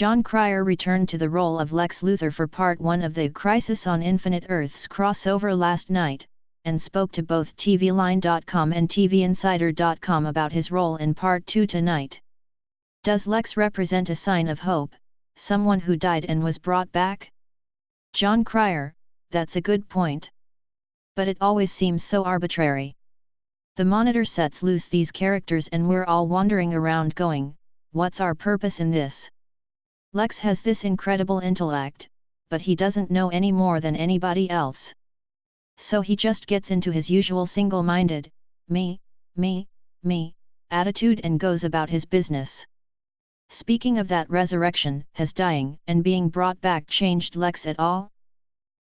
Jon Cryer returned to the role of Lex Luthor for Part 1 of the Crisis on Infinite Earths crossover last night, and spoke to both TVLine.com and TVInsider.com about his role in Part 2 tonight. Does Lex represent a sign of hope, someone who died and was brought back? Jon Cryer: that's a good point. But it always seems so arbitrary. The Monitor sets loose these characters and we're all wandering around going, what's our purpose in this? Lex has this incredible intellect, but he doesn't know any more than anybody else. So he just gets into his usual single-minded, me, attitude and goes about his business. Speaking of that resurrection, has dying and being brought back changed Lex at all?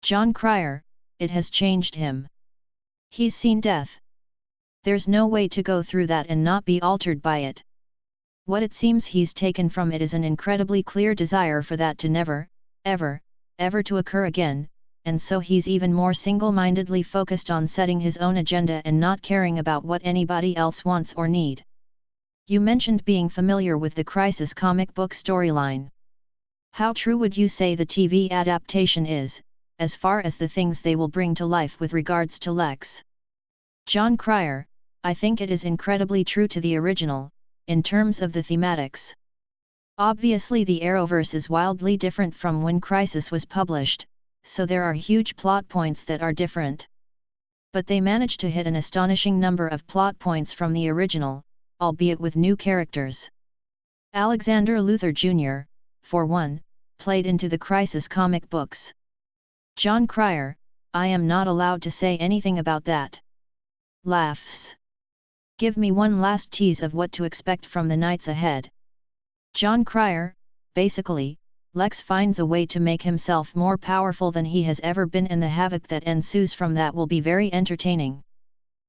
Jon Cryer: it has changed him. He's seen death. There's no way to go through that and not be altered by it. What it seems he's taken from it is an incredibly clear desire for that to never, ever to occur again, and so he's even more single-mindedly focused on setting his own agenda and not caring about what anybody else wants or need. You mentioned being familiar with the Crisis comic book storyline. How true would you say the TV adaptation is, as far as the things they will bring to life with regards to Lex? Jon Cryer: I think it is incredibly true to the original, in terms of the thematics. Obviously the Arrowverse is wildly different from when Crisis was published, so there are huge plot points that are different. But they managed to hit an astonishing number of plot points from the original, albeit with new characters. Alexander Luthor Jr., for one, played into the Crisis comic books. Jon Cryer: I am not allowed to say anything about that. Laughs. Give me one last tease of what to expect from the nights ahead. Jon Cryer: basically, Lex finds a way to make himself more powerful than he has ever been and the havoc that ensues from that will be very entertaining.